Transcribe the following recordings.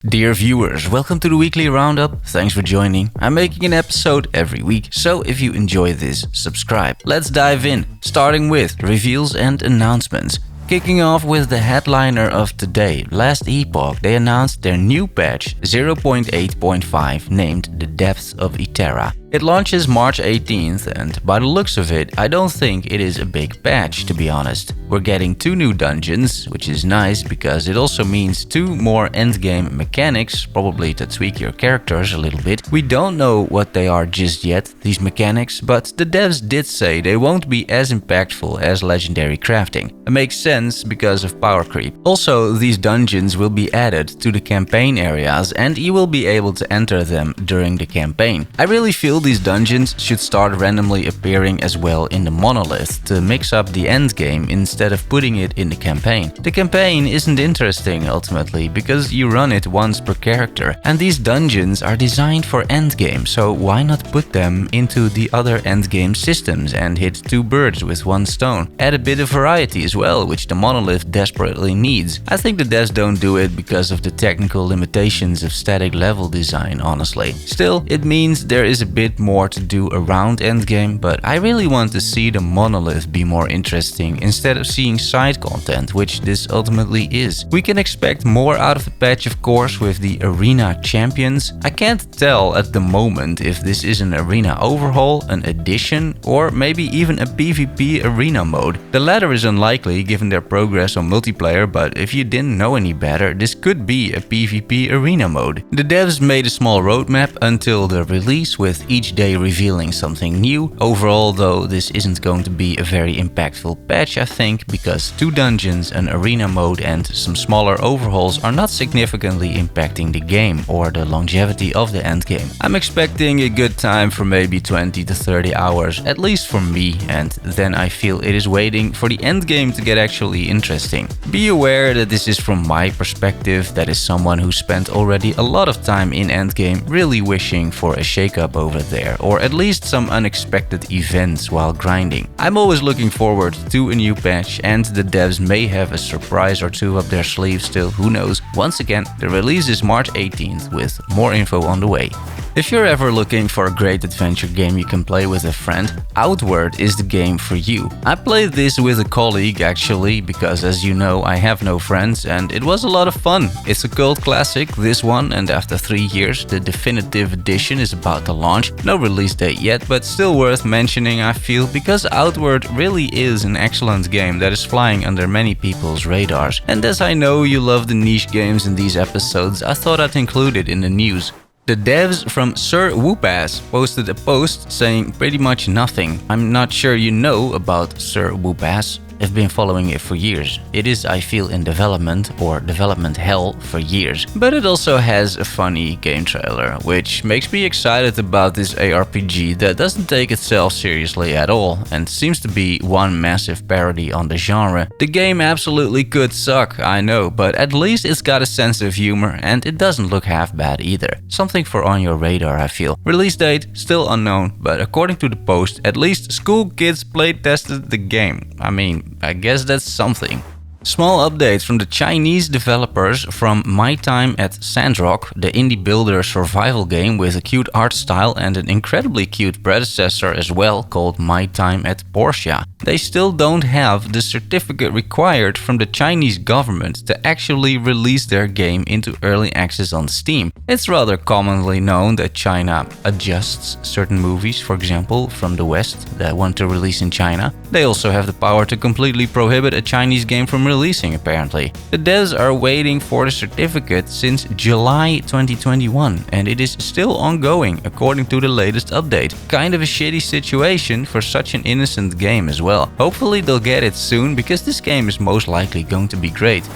Dear viewers, welcome to the weekly roundup. Thanks for joining. I'm making an episode every week, so if you enjoy this, subscribe. Let's dive in, starting with reveals and announcements. Kicking off with the headliner of today, last Epoch, they announced their new patch 0.8.5 named The Depths of Eterra. It launches March 18th and by the looks of it, I don't think it is a big patch to be honest. We're getting 2 new dungeons, which is nice because it also means 2 more endgame mechanics, probably to tweak your characters a little bit. We don't know what they are just yet, these mechanics, but the devs did say they won't be as impactful as legendary crafting. It makes sense because of power creep. Also, these dungeons will be added to the campaign areas and you will be able to enter them during the campaign. I really feel these dungeons should start randomly appearing as well in the monolith to mix up the endgame instead of putting it in the campaign. The campaign isn't interesting ultimately because you run it once per character and these dungeons are designed for endgame, so why not put them into the other endgame systems and hit 2 birds with 1 stone? Add a bit of variety as well, which the monolith desperately needs. I think the devs don't do it because of the technical limitations of static level design, honestly. Still, it means there is a bit more to do around endgame, but I really want to see the monolith be more interesting instead of seeing side content, which this ultimately is. We can expect more out of the patch of course with the arena champions. I can't tell at the moment if this is an arena overhaul, an addition, or maybe even a PvP arena mode. The latter is unlikely given their progress on multiplayer, but if you didn't know any better, this could be a PvP arena mode. The devs made a small roadmap until the release with each day revealing something new. Overall though, this isn't going to be a very impactful patch I think, because 2 dungeons, an arena mode and some smaller overhauls are not significantly impacting the game or the longevity of the endgame. I'm expecting a good time for maybe 20 to 30 hours, at least for me, and then I feel it is waiting for the endgame to get actually interesting. Be aware that this is from my perspective, that is someone who spent already a lot of time in endgame really wishing for a shakeup over there, or at least some unexpected events while grinding. I'm always looking forward to a new patch and the devs may have a surprise or 2 up their sleeve still, who knows. Once again, the release is March 18th with more info on the way. If you're ever looking for a great adventure game you can play with a friend, Outward is the game for you. I played this with a colleague actually, because as you know I have no friends and it was a lot of fun. It's a cult classic, this one, and after 3 years the definitive edition is about to launch. No release date yet, but still worth mentioning I feel, because Outward really is an excellent game that is flying under many people's radars. And as I know you love the niche games in these episodes, I thought I'd include it in the news. The devs from Sir Whoopass posted a post saying pretty much nothing. I'm not sure you know about Sir Whoopass. I've been following it for years. It is, I feel, in development or development hell for years. But it also has a funny game trailer, which makes me excited about this ARPG that doesn't take itself seriously at all and seems to be one massive parody on the genre. The game absolutely could suck, I know, but at least it's got a sense of humor and it doesn't look half bad either. Something for on your radar, I feel. Release date still unknown, but according to the post, at least school kids playtested the game. I mean, I guess that's something. Small update from the Chinese developers from My Time at Sandrock, the indie builder survival game with a cute art style and an incredibly cute predecessor as well called My Time at Portia. They still don't have the certificate required from the Chinese government to actually release their game into early access on Steam. It's rather commonly known that China adjusts certain movies, for example, from the West that want to release in China. They also have the power to completely prohibit a Chinese game from releasing apparently. The devs are waiting for the certificate since July 2021 and it is still ongoing according to the latest update. Kind of a shitty situation for such an innocent game as well. Hopefully they'll get it soon because this game is most likely going to be great.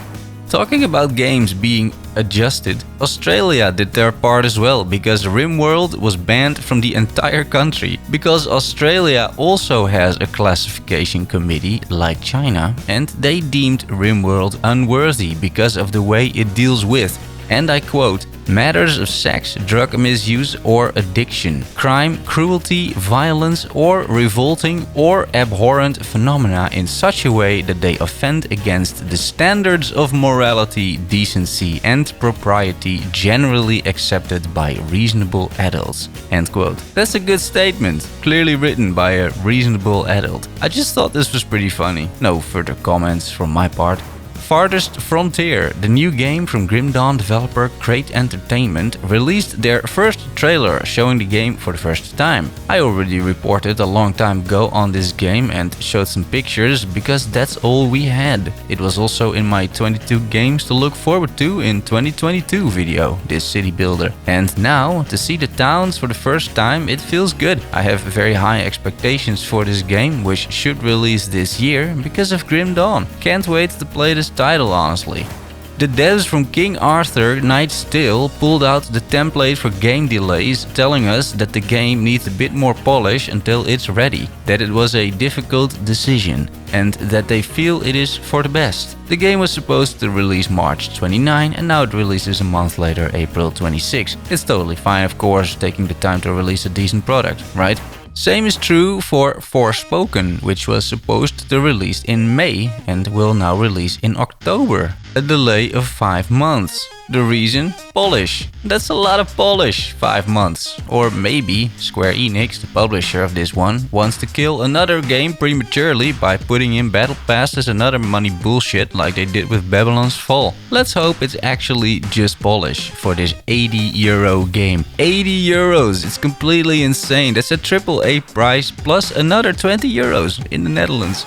Talking about games being adjusted, Australia did their part as well because Rimworld was banned from the entire country. Because Australia also has a classification committee like China and they deemed Rimworld unworthy because of the way it deals with, and I quote, Matters of sex, drug misuse or addiction, crime, cruelty, violence, or revolting or abhorrent phenomena in such a way that they offend against the standards of morality, decency, and propriety generally accepted by reasonable adults. End quote. That's a good statement, clearly written by a reasonable adult. I just thought this was pretty funny. No further comments from my part. Farthest Frontier, the new game from Grim Dawn developer Crate Entertainment, released their first trailer showing the game for the first time. I already reported a long time ago on this game and showed some pictures because that's all we had. It was also in my 22 games to look forward to in 2022 video, this city builder. And now, to see the towns for the first time, it feels good. I have very high expectations for this game, which should release this year because of Grim Dawn. Can't wait to play this title, honestly. The devs from King Arthur Knight's Tale pulled out the template for game delays, telling us that the game needs a bit more polish until it's ready, that it was a difficult decision, and that they feel it is for the best. The game was supposed to release March 29 and now it releases a month later, April 26. It's totally fine, of course, taking the time to release a decent product, right? Same is true for Forspoken, which was supposed to release in May and will now release in October. A delay of 5 months. The reason? Polish. That's a lot of polish, 5 months. Or maybe Square Enix, the publisher of this one, wants to kill another game prematurely by putting in battle passes and other money bullshit like they did with Babylon's Fall. Let's hope it's actually just polish for this €80 game. €80! It's completely insane. That's a AAA price plus another €20 in the Netherlands.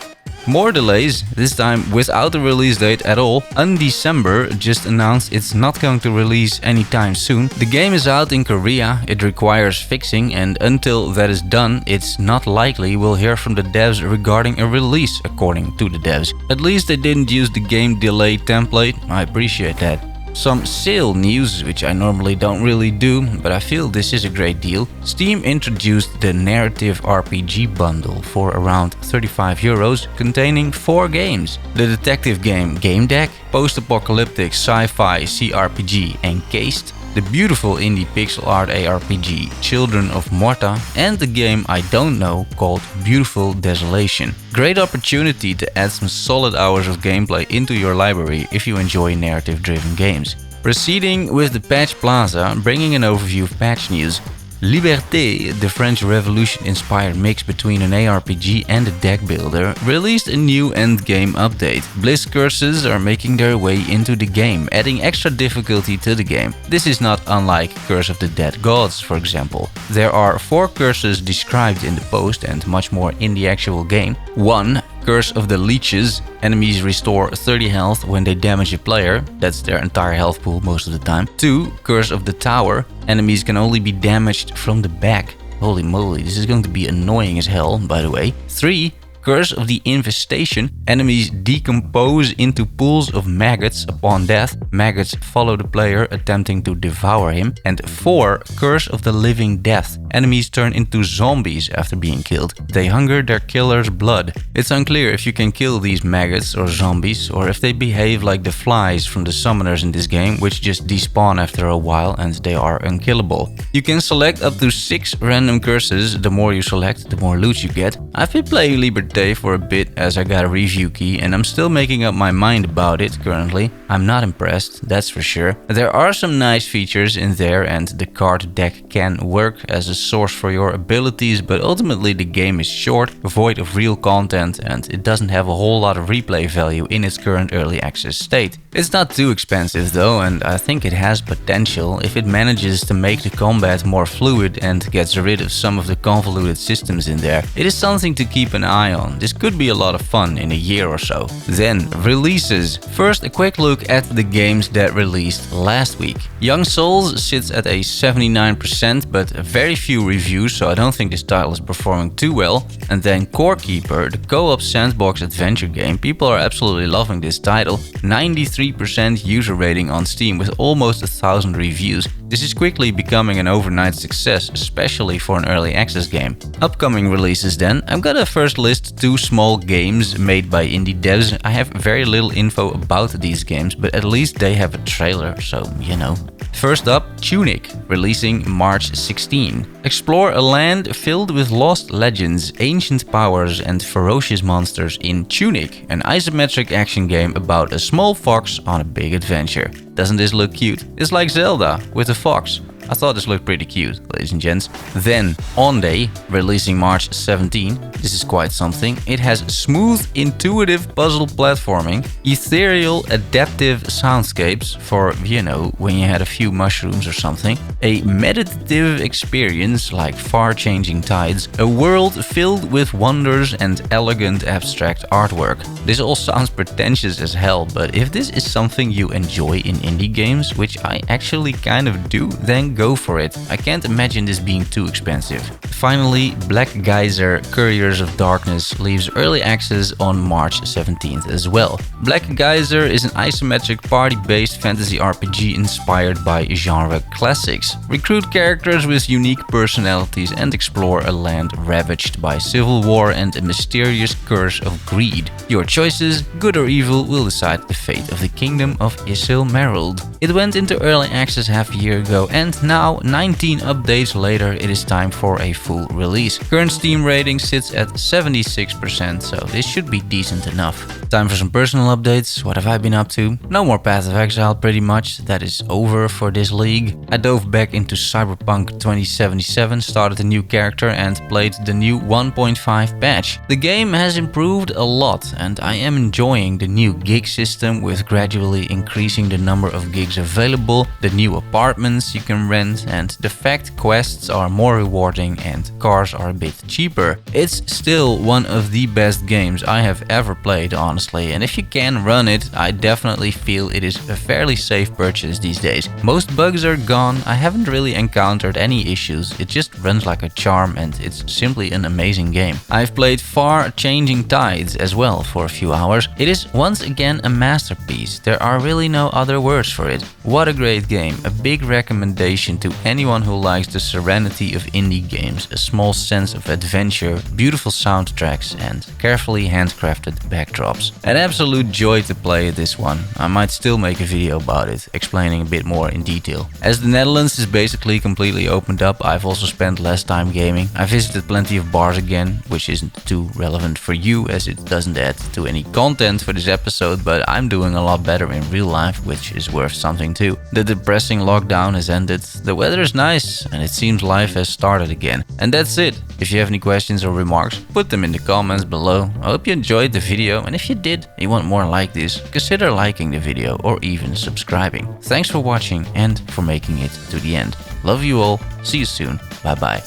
More delays, this time without a release date at all. Undecember just announced it's not going to release anytime soon. The game is out in Korea, it requires fixing, and until that is done, it's not likely we'll hear from the devs regarding a release, according to the devs. At least they didn't use the game delay template, I appreciate that. Some sale news, which I normally don't really do, but I feel this is a great deal. Steam introduced the Narrative RPG bundle for around €35, containing 4 games. The detective game Game Deck, post-apocalyptic sci-fi CRPG Encased, the beautiful indie pixel art ARPG Children of Morta, and the game I don't know called Beautiful Desolation. Great opportunity to add some solid hours of gameplay into your library if you enjoy narrative-driven games. Proceeding with the Patch Plaza, bringing an overview of patch news. Liberté, the French Revolution-inspired mix between an ARPG and a deck builder, released a new endgame update. Bliss curses are making their way into the game, adding extra difficulty to the game. This is not unlike Curse of the Dead Gods, for example. There are 4 curses described in the post and much more in the actual game. 1. Curse of the Leeches. Enemies restore 30 health when they damage a player. That's their entire health pool most of the time. 2. Curse of the Tower. Enemies can only be damaged from the back. Holy moly, this is going to be annoying as hell, by the way. 3. Curse of the Infestation. Enemies decompose into pools of maggots upon death. Maggots follow the player, attempting to devour him. And 4. Curse of the Living Death. Enemies turn into zombies after being killed. They hunger their killer's blood. It's unclear if you can kill these maggots or zombies, or if they behave like the flies from the summoners in this game, which just despawn after a while and they are unkillable. You can select up to 6 random curses. The more you select, the more loot you get. I've been playing Liberté for a bit as I got a review key and I'm still making up my mind about it currently. I'm not impressed, that's for sure. There are some nice features in there and the card deck can work as a source for your abilities, but ultimately the game is short, void of real content, and it doesn't have a whole lot of replay value in its current early access state. It's not too expensive though, and I think it has potential if it manages to make the combat more fluid and gets rid of some of the convoluted systems in there. It is something to keep an eye on. This could be a lot of fun in a year or so. Then, releases. First, a quick look at the games that released last week. Young Souls sits at a 79%, but very few reviews, so I don't think this title is performing too well. And then Core Keeper, the co-op sandbox adventure game. People are absolutely loving this title. 93% user rating on Steam with almost 1,000 reviews. This is quickly becoming an overnight success, especially for an early access game. Upcoming releases then. I'm gonna first list 2 small games made by indie devs. I have very little info about these games, but at least they have a trailer, so you know. First up, Tunic, releasing March 16. Explore a land filled with lost legends, ancient powers and ferocious monsters in Tunic, an isometric action game about a small fox on a big adventure. Doesn't this look cute? It's like Zelda with a fox. I thought this looked pretty cute, ladies and gents. Then, Onde, releasing March 17. This is quite something. It has smooth, intuitive puzzle platforming, ethereal, adaptive soundscapes for, you know, when you had a few mushrooms or something, a meditative experience like far-changing tides, a world filled with wonders and elegant abstract artwork. This all sounds pretentious as hell, but if this is something you enjoy in indie games, which I actually kind of do, then go for it. I can't imagine this being too expensive. Finally, Black Geyser Couriers of Darkness leaves early access on March 17th as well. Black Geyser is an isometric party-based fantasy RPG inspired by genre classics. Recruit characters with unique personalities and explore a land ravaged by civil war and a mysterious curse of greed. Your choices, good or evil, will decide the fate of the kingdom of Emerald. It went into early access half a year ago, and now, 19 updates later, it is time for a full release. Current Steam rating sits at 76%, so this should be decent enough. Time for some personal updates. What have I been up to? No more Path of Exile pretty much. That is over for this league. I dove back into Cyberpunk 2077, started a new character and played the new 1.5 patch. The game has improved a lot and I am enjoying the new gig system with gradually increasing the number of gigs available, the new apartments you can rent, and the fact quests are more rewarding and cars are a bit cheaper. It's still one of the best games I have ever played, honestly, and if you can run it, I definitely feel it is a fairly safe purchase these days. Most bugs are gone, I haven't really encountered any issues, it just runs like a charm and it's simply an amazing game. I've played Far Changing Tides as well for a few hours. It is once again a masterpiece, there are really no other words for it. What a great game, a big recommendation to anyone who likes the serenity of indie games, a small sense of adventure, beautiful soundtracks and carefully handcrafted backdrops. An absolute joy to play this one. I might still make a video about it, explaining a bit more in detail. As the Netherlands is basically completely opened up, I've also spent less time gaming. I visited plenty of bars again, which isn't too relevant for you as it doesn't add to any content for this episode, but I'm doing a lot better in real life, which is worth something too. The depressing lockdown has ended, the weather is nice and it seems life has started again. And that's it. If you have any questions or remarks, put them in the comments below. I hope you enjoyed the video, and if you did and you want more like this, consider liking the video or even subscribing. Thanks for watching and for making it to the end. Love you all, see you soon, bye bye.